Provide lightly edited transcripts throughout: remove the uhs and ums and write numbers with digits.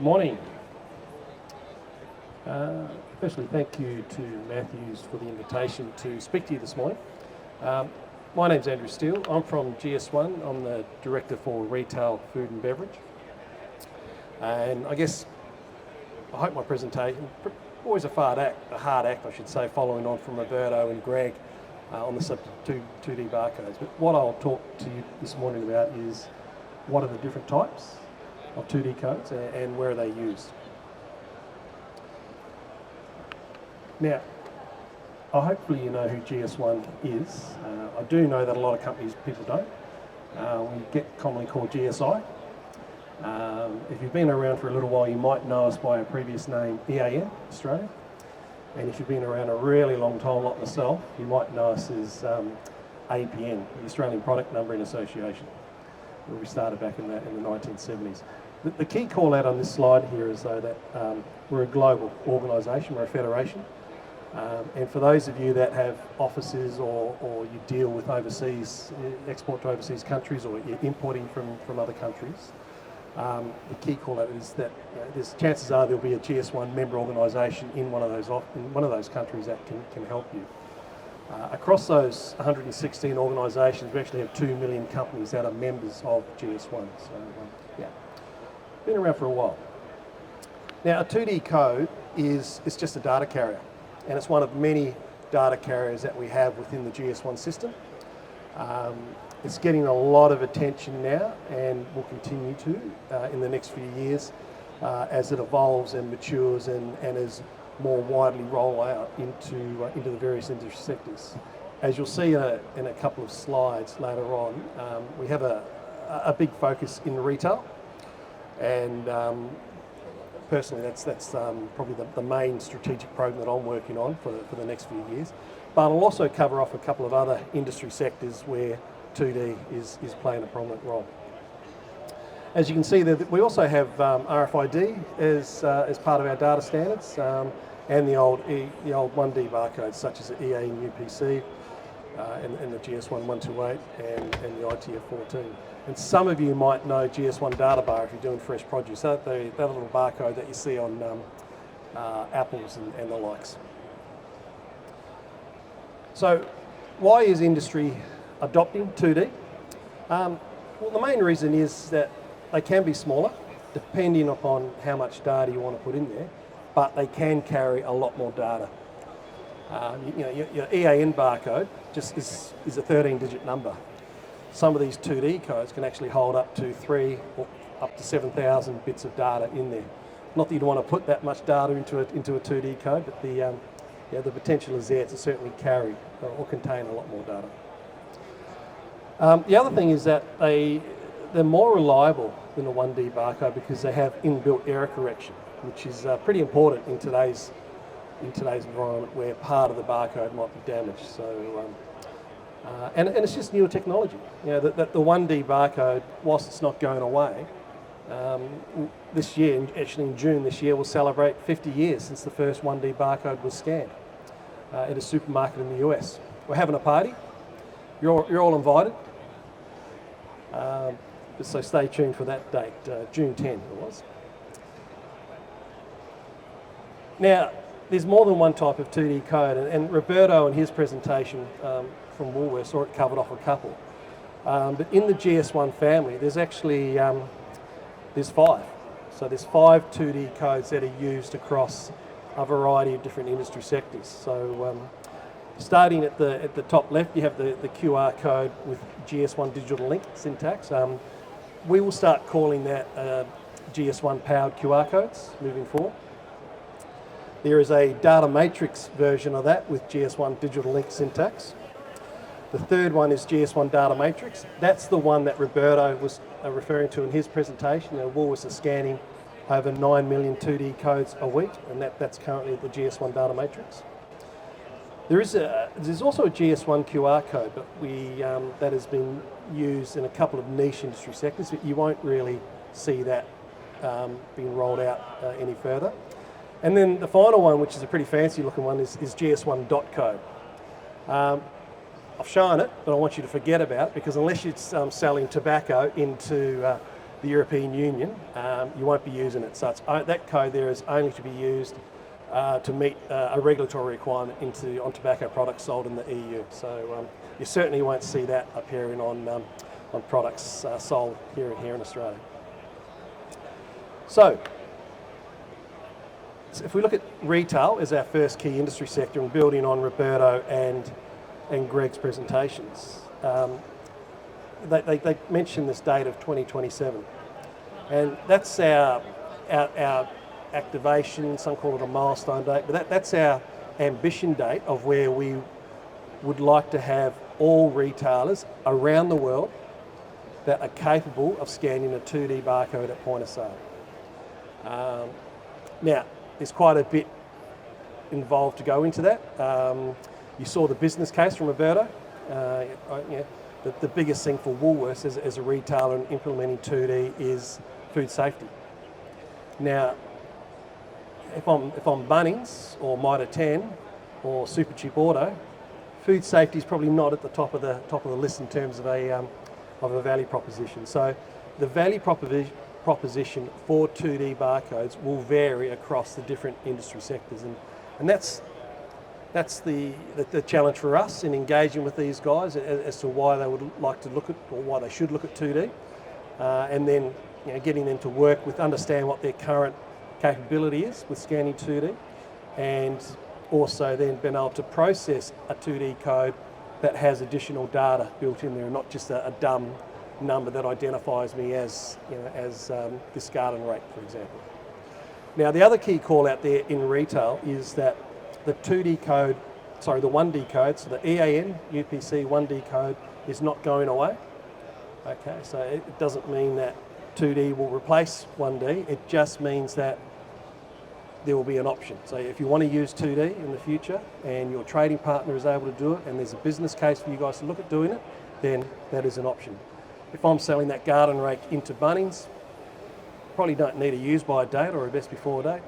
Morning. Firstly, thank you to Matthews for the invitation to speak to you this morning. My name's Andrew Steele. I'm from GS1. I'm the Director for Retail, Food and Beverage. And I hope my presentation, always a hard act I should say, following on from Roberto and Greg on the subject of 2D barcodes. But what I'll talk to you this morning about is what are the different types of 2D codes and where are they used. Now, hopefully you know who GS1 is. I do know that a lot of people don't. We get commonly called GSI. If you've been around for a little while, you might know us by our previous name, EAN, Australia. And if you've been around a really long time, like myself, you might know us as APN, the Australian Product Numbering Association, where we started back in the 1970s. The key call out on this slide here is though that we're a global organisation, we're a federation. And for those of you that have offices or you deal with overseas, export to overseas countries, or you're importing from other countries, the key call out is that there's chances are there'll be a GS1 member organisation in one of those countries that can help you. Across those 116 organisations, we actually have 2 million companies that are members of GS1. So yeah, been around for a while. Now, a 2D code is just a data carrier, and it's one of many data carriers that we have within the GS1 system. It's getting a lot of attention now and will continue to in the next few years as it evolves and matures and is more widely rolled out into the various industry sectors. As you'll see in a couple of slides later on, we have a big focus in retail, and personally that's probably the main strategic program that I'm working on for the next few years. But I'll also cover off a couple of other industry sectors where 2D is playing a prominent role. As you can see, we also have RFID as part of our data standards, and the old 1D barcodes such as the EA and UPC, and the GS1 128 and the ITF 14. And some of you might know GS1 Data Bar if you're doing fresh produce. That little barcode that you see on apples and the likes. So, why is industry adopting 2D? Well, the main reason is that they can be smaller, depending upon how much data you want to put in there, but they can carry a lot more data. Your EAN barcode just is a 13-digit number. Some of these 2D codes can actually hold up to 3 or up to 7,000 bits of data in there. Not that you'd want to put that much data into a 2D code, but the potential is there to certainly carry or contain a lot more data. The other thing is that they're more reliable than a 1D barcode because they have inbuilt error correction, which is pretty important in today's environment where part of the barcode might be damaged. So, and it's just newer technology. You know, the 1D barcode, whilst it's not going away, this year, actually in June this year, we'll celebrate 50 years since the first 1D barcode was scanned at a supermarket in the US. We're having a party. You're all invited. So stay tuned for that date, June 10 it was. Now, there's more than one type of 2D code, and Roberto in his presentation from Woolworths saw it covered off a couple. But in the GS1 family, there's actually there's 5. So there's 5 2D codes that are used across a variety of different industry sectors. So starting at the top left, you have the QR code with GS1 digital link syntax. We will start calling that GS1 powered QR codes moving forward. There is a data matrix version of that with GS1 digital link syntax. The third one is GS1 data matrix. That's the one that Roberto was referring to in his presentation. Woolworths is scanning over 9 million 2D codes a week, and that's currently the GS1 data matrix. There's also a GS1 QR code, but that has been used in a couple of niche industry sectors, but you won't really see that being rolled out any further. And then the final one, which is a pretty fancy looking one, is GS1 dot code. I've shown it, but I want you to forget about it because unless you're selling tobacco into the European Union, you won't be using it. So that code there is only to be used to meet a regulatory requirement on tobacco products sold in the EU. So you certainly won't see that appearing on products sold here in Australia. So if we look at retail as our first key industry sector, and building on Roberto and Greg's presentations, they mentioned this date of 2027, and that's our activation. Some call it a milestone date, but that's our ambition date of where we would like to have all retailers around the world that are capable of scanning a 2D barcode at point of sale. Now, there's quite a bit involved to go into that. You saw the business case from Roberto. The biggest thing for Woolworths as a retailer in implementing 2D is food safety. Now, if I'm Bunnings or Mitre 10 or Supercheap Auto, food safety is probably not at the top of the list in terms of a value proposition. So the value proposition for 2D barcodes will vary across the different industry sectors, and that's the challenge for us in engaging with these guys as to why they would like to look at, or why they should look at 2D, and then getting them to work with, understand what their current capability is with scanning 2D, and also then being able to process a 2D code that has additional data built in there, and not just a dumb number that identifies me as this garden rate, for example. Now, the other key call out there in retail is that the 1D code, so the EAN UPC 1D code is not going away. Okay, so it doesn't mean that 2D will replace 1D, it just means that there will be an option. So if you want to use 2D in the future and your trading partner is able to do it and there's a business case for you guys to look at doing it, then that is an option. If I'm selling that garden rake into Bunnings, probably don't need a use by date or a best before date.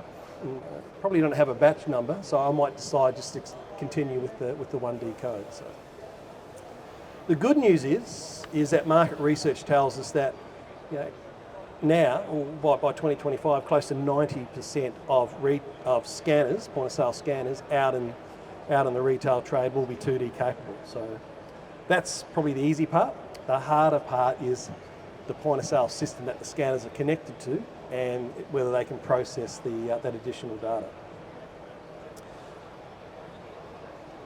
Probably don't have a batch number, so I might decide just to continue with the 1D code. So the good news is that market research tells us that now, or by 2025, close to 90% of scanners, point of sale scanners, out in the retail trade will be 2D capable. So that's probably the easy part. The harder part is the point of sale system that the scanners are connected to, and whether they can process that additional data.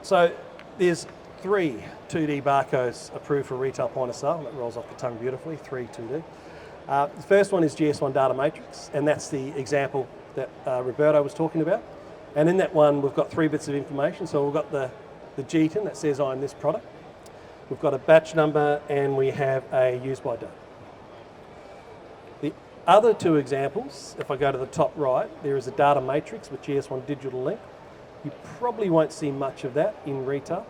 So there's 3 2D barcodes approved for retail point of sale. That rolls off the tongue beautifully, 3 2D. The first one is GS1 Data Matrix, and that's the example that Roberto was talking about. And in that one, we've got 3 bits of information. So we've got the GTIN that says I'm this product. We've got a batch number, and we have a use by date. The other 2 examples, if I go to the top right, there is a data matrix with GS1 Digital Link. You probably won't see much of that in retail,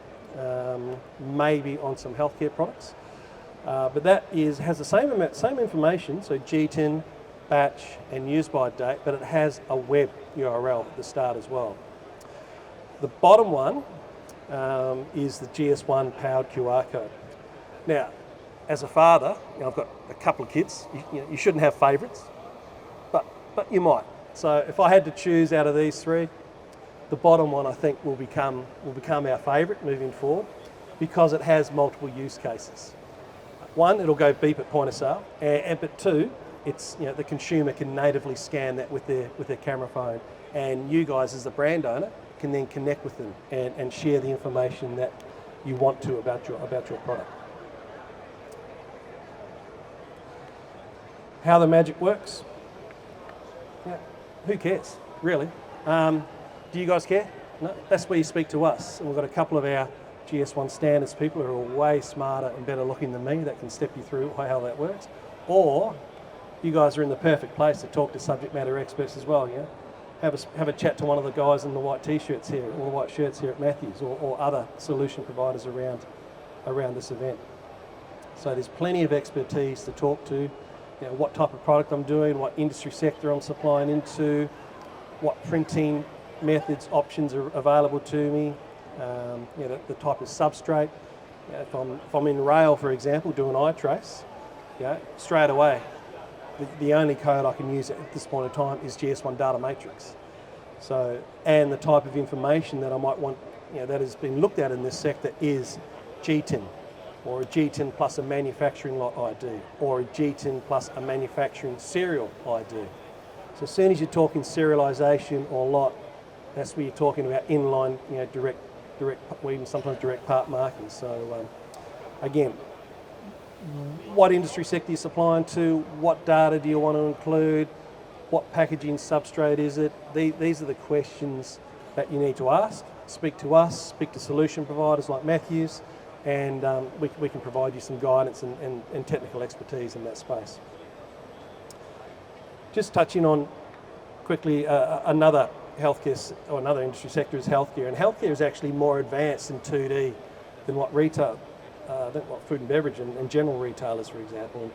maybe on some healthcare products. But that has the same information, so GTIN, batch, and use by date, but it has a web URL at the start as well. The bottom one is the GS1 powered QR code. Now, as a father, I've got a couple of kids. You shouldn't have favourites, but you might. So if I had to choose out of these 3, the bottom one I think will become our favourite moving forward, because it has multiple use cases. 1, it'll go beep at point of sale, but 2, it's the consumer can natively scan that with their camera phone, and you guys as the brand owner can then connect with them and share the information that you want to about your product. How the magic works? Who cares, really? Do you guys care? No, that's where you speak to us, and we've got a couple of our GS1 standards people who are way smarter and better looking than me that can step you through how that works. Or you guys are in the perfect place to talk to subject matter experts as well. Have a chat to one of the guys in the white t-shirts here, or the white shirts here at Matthews, or other solution providers around this event. So there's plenty of expertise to talk to. What type of product I'm doing, what industry sector I'm supplying into, what printing methods, options are available to me, the type of substrate. If I'm in rail, for example, doing eye trace, straight away, the only code I can use at this point in time is GS1 data matrix. So, and the type of information that I might want, that has been looked at in this sector is GTIN, or a GTIN plus a manufacturing lot ID, or a GTIN plus a manufacturing serial ID. So as soon as you're talking serialization or lot, that's where you're talking about inline, direct, or even sometimes direct part marking. So again, what industry sector you're supplying to, what data do you want to include, what packaging substrate is it? These are the questions that you need to ask. Speak to us, speak to solution providers like Matthews, and we can provide you some guidance and technical expertise in that space. Just touching on quickly another healthcare or another industry sector is healthcare, and healthcare is actually more advanced in 2D than what retail, than what food and beverage and general retailers, for example.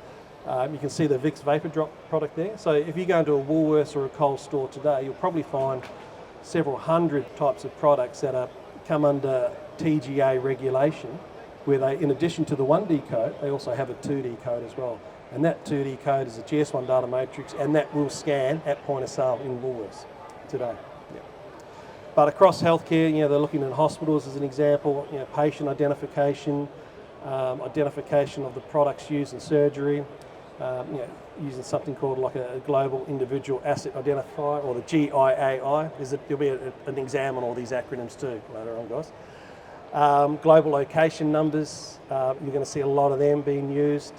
You can see the Vicks Vapor Drop product there. So if you go into a Woolworths or a Coles store today, you'll probably find several hundred types of products that come under TGA regulation, where they, in addition to the 1D code, they also have a 2D code as well. And that 2D code is a GS1 data matrix, and that will scan at point of sale in Woolworths today. Yep. But across healthcare, they're looking at hospitals as an example, patient identification, identification of the products used in surgery, using something called like a global individual asset identifier, or the GIAI. There'll be an exam on all these acronyms too later on, guys. Global location numbers, you're going to see a lot of them being used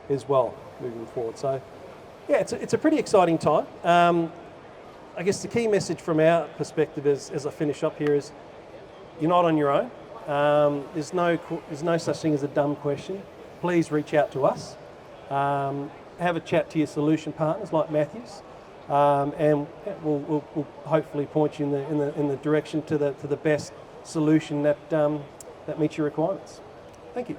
as well moving forward. So yeah, it's a pretty exciting time. I guess the key message from our perspective as I finish up here is you're not on your own. There's no such thing as a dumb question. Please reach out to us. Have a chat to your solution partners like Matthews, and we'll hopefully point you in the direction to the best solution that meets your requirements. Thank you.